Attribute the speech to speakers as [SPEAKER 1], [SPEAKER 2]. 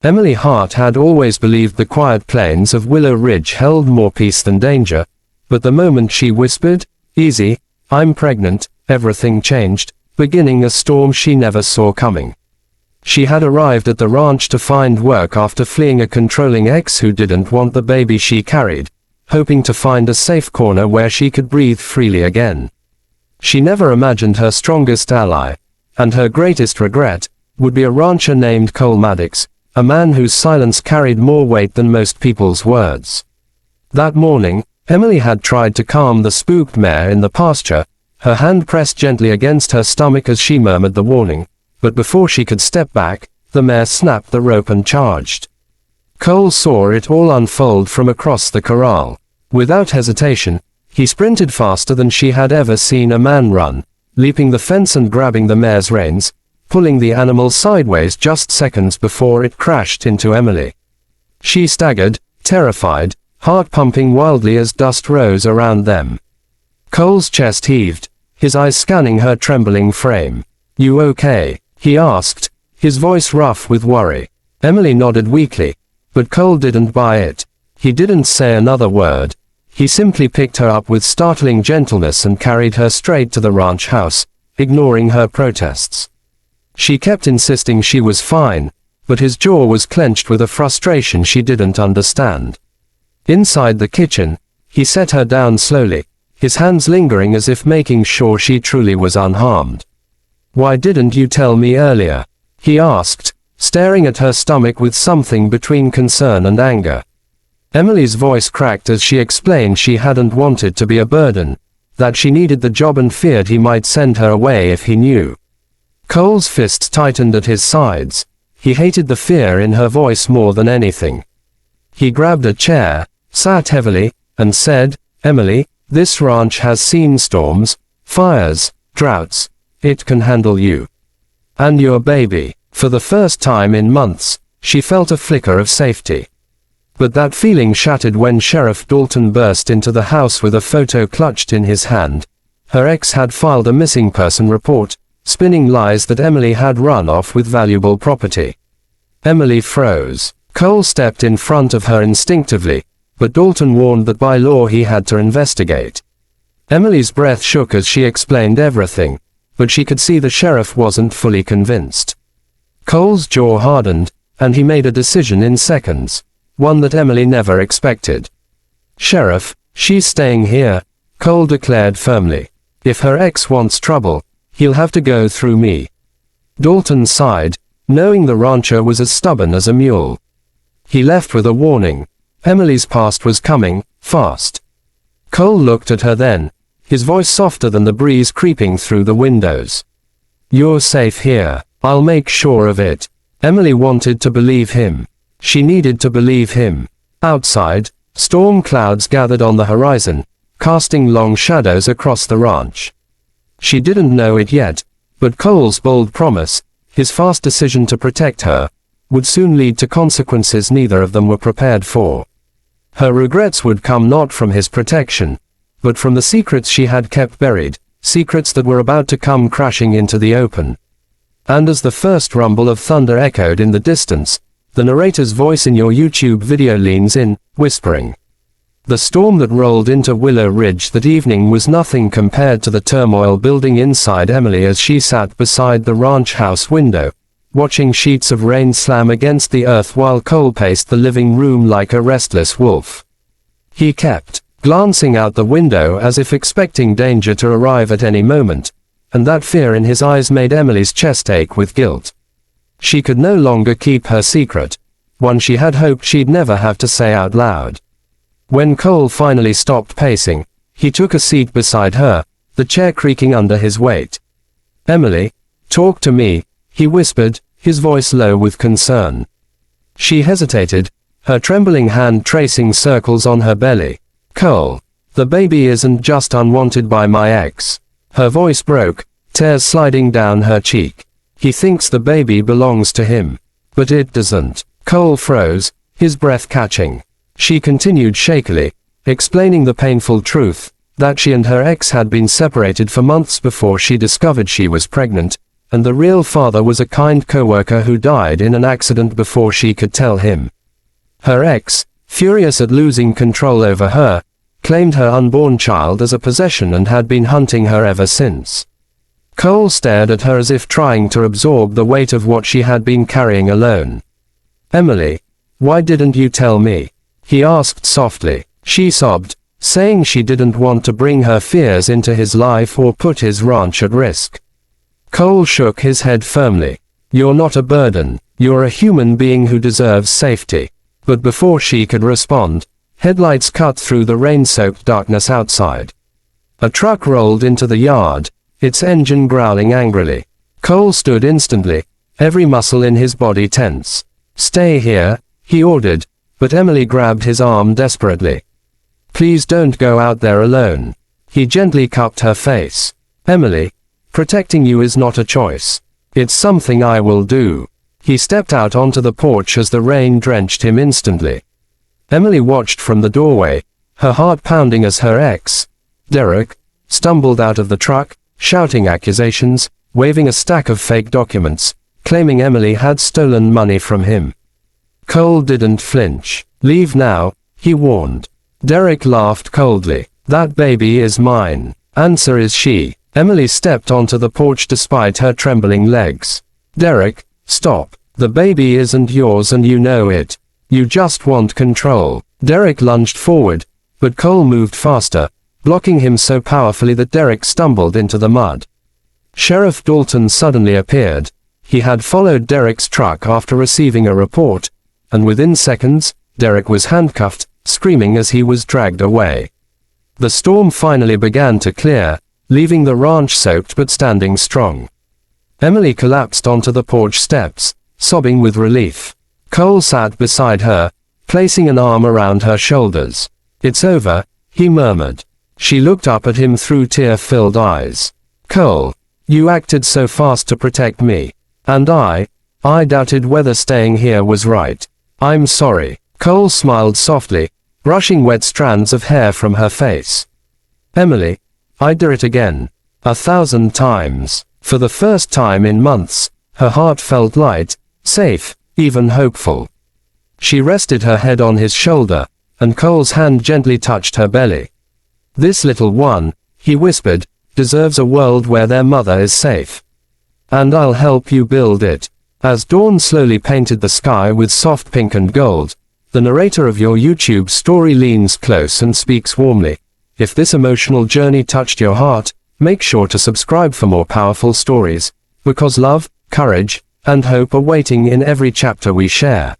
[SPEAKER 1] Emily Hart had always believed the quiet plains of Willow Ridge held more peace than danger, but the moment she whispered, "Easy, I'm pregnant," everything changed, beginning a storm she never saw coming. She had arrived at the ranch to find work after fleeing a controlling ex who didn't want the baby she carried, hoping to find a safe corner where she could breathe freely again. She never imagined her strongest ally, and her greatest regret, would be a rancher named Cole Maddox, a man whose silence carried more weight than most people's words. That morning, Emily had tried to calm the spooked mare in the pasture, her hand pressed gently against her stomach as she murmured the warning, but before she could step back, the mare snapped the rope and charged. Cole saw it all unfold from across the corral. Without hesitation, he sprinted faster than she had ever seen a man run, leaping the fence and grabbing the mare's reins, pulling the animal sideways just seconds before it crashed into Emily. She staggered, terrified, heart pumping wildly as dust rose around them. Cole's chest heaved, his eyes scanning her trembling frame. "You okay?" he asked, his voice rough with worry. Emily nodded weakly, but Cole didn't buy it. He didn't say another word. He simply picked her up with startling gentleness and carried her straight to the ranch house, ignoring her protests. She kept insisting she was fine, but his jaw was clenched with a frustration she didn't understand. Inside the kitchen, he set her down slowly, his hands lingering as if making sure she truly was unharmed. "Why didn't you tell me earlier?" he asked, staring at her stomach with something between concern and anger. Emily's voice cracked as she explained she hadn't wanted to be a burden, that she needed the job and feared he might send her away if he knew. Cole's fists tightened at his sides. He hated the fear in her voice more than anything. He grabbed a chair, sat heavily, and said, "Emily, this ranch has seen storms, fires, droughts. It can handle you. And your baby." For the first time in months, she felt a flicker of safety. But that feeling shattered when Sheriff Dalton burst into the house with a photo clutched in his hand. Her ex had filed a missing person report, spinning lies that Emily had run off with valuable property. Emily froze. Cole stepped in front of her instinctively, but Dalton warned that by law he had to investigate. Emily's breath shook as she explained everything, but she could see the sheriff wasn't fully convinced. Cole's jaw hardened, and he made a decision in seconds, one that Emily never expected. "Sheriff, she's staying here," Cole declared firmly. "If her ex wants trouble, he'll have to go through me." Dalton sighed, knowing the rancher was as stubborn as a mule. He left with a warning. Emily's past was coming, fast. Cole looked at her then, his voice softer than the breeze creeping through the windows. "You're safe here. I'll make sure of it." Emily wanted to believe him. She needed to believe him. Outside, storm clouds gathered on the horizon, casting long shadows across the ranch. She didn't know it yet, but Cole's bold promise, his fast decision to protect her, would soon lead to consequences neither of them were prepared for. Her regrets would come not from his protection, but from the secrets she had kept buried, secrets that were about to come crashing into the open. And as the first rumble of thunder echoed in the distance, the narrator's voice in your YouTube video leans in, whispering. The storm that rolled into Willow Ridge that evening was nothing compared to the turmoil building inside Emily as she sat beside the ranch house window, watching sheets of rain slam against the earth while Cole paced the living room like a restless wolf. He kept glancing out the window as if expecting danger to arrive at any moment, and that fear in his eyes made Emily's chest ache with guilt. She could no longer keep her secret, one she had hoped she'd never have to say out loud. When Cole finally stopped pacing, he took a seat beside her, the chair creaking under his weight. "Emily, talk to me," he whispered, his voice low with concern. She hesitated, her trembling hand tracing circles on her belly. "Cole, the baby isn't just unwanted by my ex." Her voice broke, tears sliding down her cheek. "He thinks the baby belongs to him. But it doesn't." Cole froze, his breath catching. She continued shakily, explaining the painful truth, that she and her ex had been separated for months before she discovered she was pregnant, and the real father was a kind coworker who died in an accident before she could tell him. Her ex, furious at losing control over her, claimed her unborn child as a possession and had been hunting her ever since. Cole stared at her as if trying to absorb the weight of what she had been carrying alone. "Emily, why didn't you tell me?" he asked softly. She sobbed, saying she didn't want to bring her fears into his life or put his ranch at risk. Cole shook his head firmly. "You're not a burden. You're a human being who deserves safety." But before she could respond, headlights cut through the rain-soaked darkness outside. A truck rolled into the yard, its engine growling angrily. Cole stood instantly, every muscle in his body tense. "Stay here," he ordered, but Emily grabbed his arm desperately. "Please don't go out there alone." He gently cupped her face. "Emily, protecting you is not a choice. It's something I will do." He stepped out onto the porch as the rain drenched him instantly. Emily watched from the doorway, her heart pounding as her ex, Derek, stumbled out of the truck, shouting accusations, waving a stack of fake documents, claiming Emily had stolen money from him. Cole didn't flinch. "Leave now," he warned. Derek laughed coldly. "That baby is mine. Answer is she." Emily stepped onto the porch despite her trembling legs. "Derek, stop. The baby isn't yours and you know it. You just want control." Derek lunged forward, but Cole moved faster, blocking him so powerfully that Derek stumbled into the mud. Sheriff Dalton suddenly appeared. He had followed Derek's truck after receiving a report, and within seconds, Derek was handcuffed, screaming as he was dragged away. The storm finally began to clear, leaving the ranch soaked but standing strong. Emily collapsed onto the porch steps, sobbing with relief. Cole sat beside her, placing an arm around her shoulders. "It's over," he murmured. She looked up at him through tear-filled eyes. "Cole, you acted so fast to protect me. And I doubted whether staying here was right. I'm sorry." Cole smiled softly, brushing wet strands of hair from her face. "Emily, I'd do it again. 1,000 times." For the first time in months, her heart felt light, safe, even hopeful. She rested her head on his shoulder, and Cole's hand gently touched her belly. "This little one," he whispered, "deserves a world where their mother is safe. And I'll help you build it." As dawn slowly painted the sky with soft pink and gold, the narrator of your YouTube story leans close and speaks warmly. If this emotional journey touched your heart, make sure to subscribe for more powerful stories, because love, courage, and hope are waiting in every chapter we share.